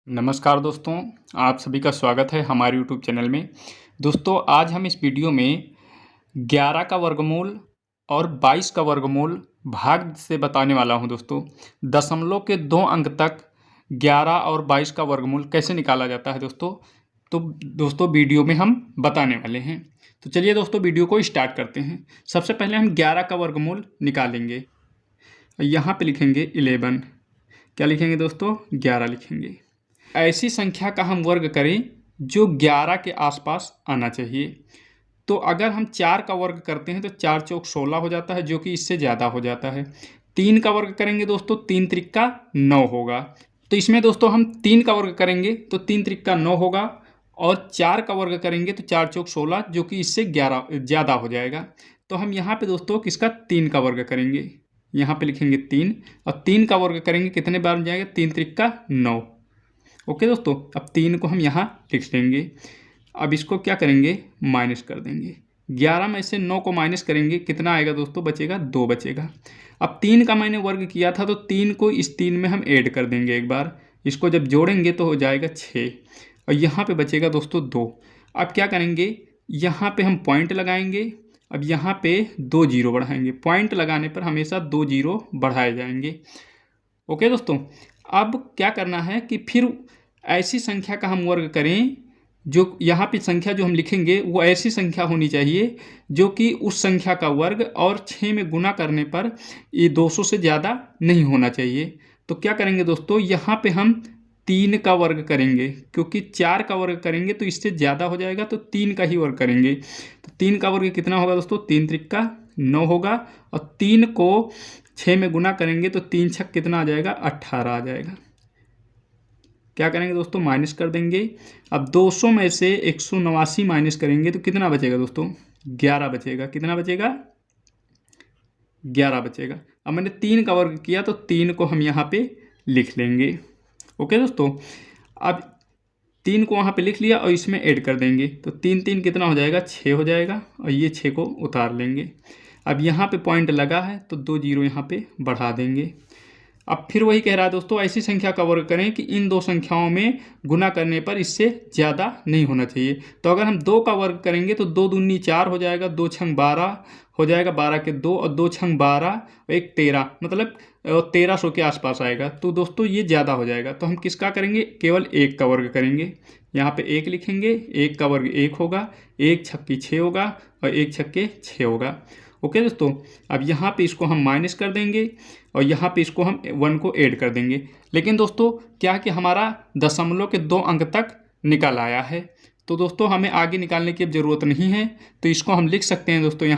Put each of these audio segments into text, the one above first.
नमस्कार दोस्तों, आप सभी का स्वागत है हमारे यूट्यूब चैनल में। दोस्तों, आज हम इस वीडियो में 11 का वर्गमूल और 22 का वर्गमूल भाग से बताने वाला हूं। दोस्तों, दशमलव के 2 अंक तक 11 और 22 का वर्गमूल कैसे निकाला जाता है दोस्तों वीडियो में हम बताने वाले हैं। तो चलिए दोस्तों, वीडियो को स्टार्ट करते हैं। सबसे पहले हम 11 का वर्गमूल निकालेंगे। यहाँ पे लिखेंगे 11। क्या लिखेंगे दोस्तों? 11 लिखेंगे। ऐसी संख्या का हम वर्ग करें जो 11 के आसपास आना चाहिए। तो अगर हम 4 का वर्ग करते हैं तो 4 चौक 16 हो जाता है, जो कि इससे ज़्यादा हो जाता है। 3 का वर्ग करेंगे दोस्तों, 3 त्रिक्का 9 होगा। तो इसमें दोस्तों हम 3 का वर्ग करेंगे तो 3 त्रिक्का 9 होगा, और 4 का वर्ग करेंगे तो 4 चौक 16, जो कि इससे 11 ज़्यादा हो जाएगा। तो हम यहाँ पे दोस्तों किसका 3 का वर्ग करेंगे, यहाँ पे लिखेंगे 3, और 3 का वर्ग करेंगे कितने बार हो जाएगा? 3 त्रिक्का 9। ओके दोस्तों, अब 3 को हम यहाँ लिख देंगे। अब इसको क्या करेंगे? माइनस कर देंगे। 11 में से 9 को माइनस करेंगे, कितना आएगा दोस्तों? बचेगा 2 बचेगा। अब 3 का मैंने वर्ग किया था तो 3 को इस 3 में हम ऐड कर देंगे एक बार। इसको जब जोड़ेंगे तो हो जाएगा 6, और यहाँ पे बचेगा दोस्तों 2। अब क्या करेंगे? यहाँ पे हम पॉइंट लगाएंगे। अब यहाँ पे 2 जीरो बढ़ाएंगे। पॉइंट लगाने पर हमेशा 2 जीरो बढ़ाए जाएंगे। ओके दोस्तों, अब क्या करना है कि फिर ऐसी संख्या का हम वर्ग करें जो यहाँ पे संख्या जो हम लिखेंगे वो ऐसी संख्या होनी चाहिए जो कि उस संख्या का वर्ग और 6 में गुना करने पर ये 200 से ज़्यादा नहीं होना चाहिए। तो क्या करेंगे दोस्तों? यहाँ पे हम 3 का वर्ग करेंगे, क्योंकि 4 का वर्ग करेंगे तो इससे ज़्यादा हो जाएगा, तो 3 का ही वर्ग करेंगे। तो 3 का वर्ग कितना होगा दोस्तों? 3 त्रिक्का 9 होगा, और 3 को 6 में गुना करेंगे तो 3 छक कितना आ जाएगा? 18 आ जाएगा। क्या करेंगे दोस्तों? माइनस कर देंगे। अब 200 में से 189 माइनस करेंगे तो कितना बचेगा दोस्तों? 11 बचेगा। कितना बचेगा? 11 बचेगा। अब मैंने 3 का वर्ग किया तो 3 को हम यहाँ पे लिख लेंगे। ओके दोस्तों, अब 3 को वहाँ पे लिख लिया और इसमें ऐड कर देंगे, तो 3 3 कितना हो जाएगा? 6 हो जाएगा, और ये 6 को उतार लेंगे। अब यहाँ पे पॉइंट लगा है तो 2 जीरो यहाँ पे बढ़ा देंगे। अब फिर वही कह रहा है दोस्तों, ऐसी संख्या का वर्ग करें कि इन दो संख्याओं में गुना करने पर इससे ज़्यादा नहीं होना चाहिए। तो अगर हम 2 का वर्ग करेंगे तो 2 दूनी 4 हो जाएगा, 2 छंग 12 हो जाएगा, 12 के 2, और 2 छंग 12 और 1 13, मतलब 1300 के आसपास आएगा। तो दोस्तों ये ज़्यादा हो जाएगा, तो हम किसका करेंगे? केवल 1 का वर्ग करेंगे। यहाँ पे 1 लिखेंगे। 1 का वर्ग 1 होगा, 1 छक्की 6 होगा, और 1 छक्के 6 होगा। ओके दोस्तों, अब यहाँ पे इसको हम माइनस कर देंगे, और यहाँ पे इसको हम 1 को ऐड कर देंगे। लेकिन दोस्तों क्या कि हमारा दशमलव के 2 अंक तक निकल आया है, तो दोस्तों हमें आगे निकालने की अब ज़रूरत नहीं है। तो इसको हम लिख सकते हैं दोस्तों,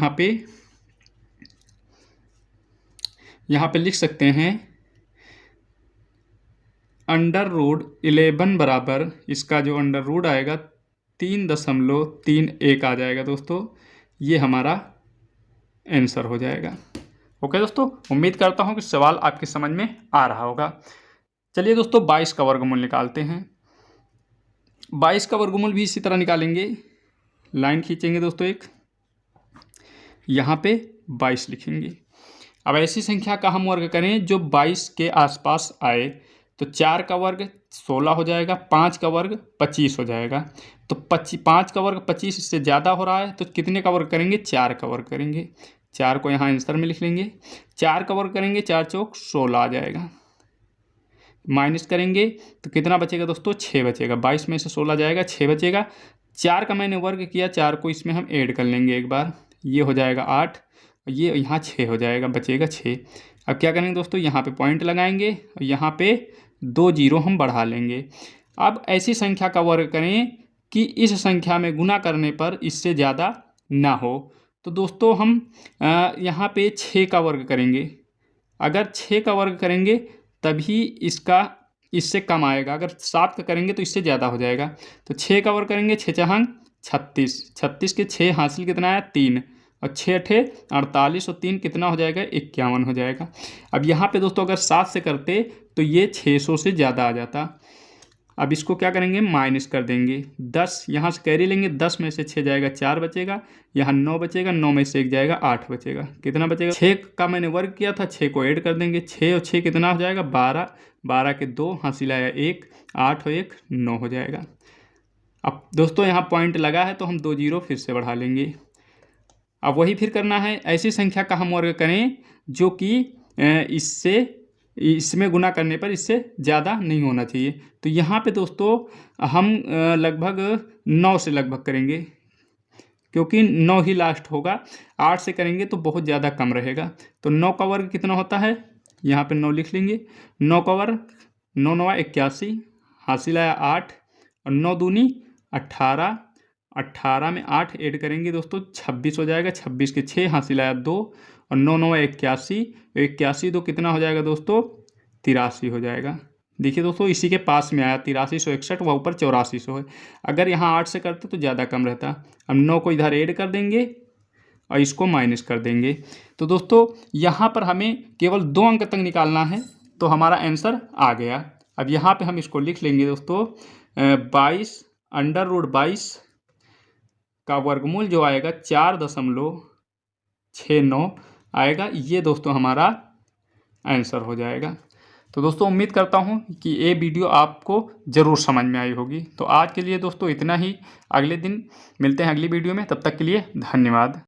यहाँ पे लिख सकते हैं √11 बराबर, इसका जो अंडर रूट आएगा 3.31 आ जाएगा दोस्तों। ये हमारा आंसर हो जाएगा। ओके दोस्तों, उम्मीद करता हूँ कि सवाल आपकी समझ में आ रहा होगा। चलिए दोस्तों, 22 का वर्गमूल निकालते हैं। 22 का वर्गमूल भी इसी तरह निकालेंगे। लाइन खींचेंगे दोस्तों एक, यहाँ पे 22 लिखेंगे। अब ऐसी संख्या का हम वर्ग करें जो 22 के आसपास आए, तो 4 का वर्ग 16 हो जाएगा, 5 का वर्ग 25 हो जाएगा। तो 5 का वर्ग 25 इससे ज़्यादा हो रहा है, तो कितने का वर्ग करेंगे? 4 का वर्ग करेंगे। 4 को यहाँ आंसर में लिख लेंगे। 4 का वर्ग करेंगे, 4 चौक 16 आ जाएगा। माइनस करेंगे तो कितना बचेगा दोस्तों? 6 बचेगा। 22 में से 16 जाएगा, 6 बचेगा। 4 का मैंने वर्ग किया, 4 को इसमें हम ऐड कर लेंगे एक बार, ये हो जाएगा 8, और ये यहाँ 6 हो जाएगा, बचेगा 6। अब क्या करेंगे दोस्तों? यहाँ पे पॉइंट लगाएंगे, और यहाँ पे 2 जीरो हम बढ़ा लेंगे। अब ऐसी संख्या का वर्ग करें कि इस संख्या में गुना करने पर इससे ज़्यादा ना हो। तो दोस्तों हम यहाँ पे 6 का वर्ग करेंगे। अगर 6 का वर्ग करेंगे तभी इससे कम आएगा। अगर 7 का करेंगे तो इससे ज़्यादा हो जाएगा। तो 6 का वर्ग करेंगे, 6 छहंग 36, 36 के 6 हासिल कितना आया? 3, और 6 अठे 48, और 3 कितना हो जाएगा? 51 हो जाएगा। अब यहाँ पे दोस्तों अगर 7 से करते तो ये 600 से ज़्यादा आ जाता। अब इसको क्या करेंगे, माइनस कर देंगे। 10 यहाँ से कैरी लेंगे, 10 में से 6 जाएगा 4 बचेगा, यहाँ 9 बचेगा, 9 में से 1 जाएगा 8 बचेगा। कितना बचेगा, 6 का मैंने वर्ग किया था, 6 को ऐड कर देंगे। 6 और 6 कितना हो जाएगा, 12, 12 के 2 हासिल आया 1, 8 और 1 9 हो जाएगा। अब दोस्तों यहाँ पॉइंट लगा है तो हम 2 जीरो फिर से बढ़ा लेंगे। अब वही फिर करना है, ऐसी संख्या का हम वर्ग करें जो कि इसमें गुना करने पर इससे ज़्यादा नहीं होना चाहिए। तो यहाँ पे दोस्तों हम लगभग 9 से लगभग करेंगे, क्योंकि 9 ही लास्ट होगा। 8 से करेंगे तो बहुत ज़्यादा कम रहेगा। तो 9 का वर्ग कितना होता है, यहाँ पे 9 लिख लेंगे। 9 का वर्ग 9 9 81, हासिल आया 8 और 9 दूनी 18, 18 में 8 ऐड करेंगे दोस्तों 26 हो जाएगा। 26 के 6 हासिल आया 2 और 9 9 81, 81 तो कितना हो जाएगा दोस्तों, 83 हो जाएगा। देखिए दोस्तों इसी के पास में आया 8361, वह ऊपर 8400 है। अगर यहाँ 8 से करते तो ज़्यादा कम रहता। अब 9 को इधर ऐड कर देंगे और इसको माइनस कर देंगे। तो दोस्तों यहाँ पर हमें केवल 2 अंक तक निकालना है, तो हमारा आंसर आ गया। अब यहाँ पे हम इसको लिख लेंगे दोस्तों 22 √22 का वर्गमूल जो आएगा 4.69 आएगा। ये दोस्तों हमारा आंसर हो जाएगा। तो दोस्तों उम्मीद करता हूँ कि ये वीडियो आपको ज़रूर समझ में आई होगी। तो आज के लिए दोस्तों इतना ही, अगले दिन मिलते हैं अगली वीडियो में, तब तक के लिए धन्यवाद।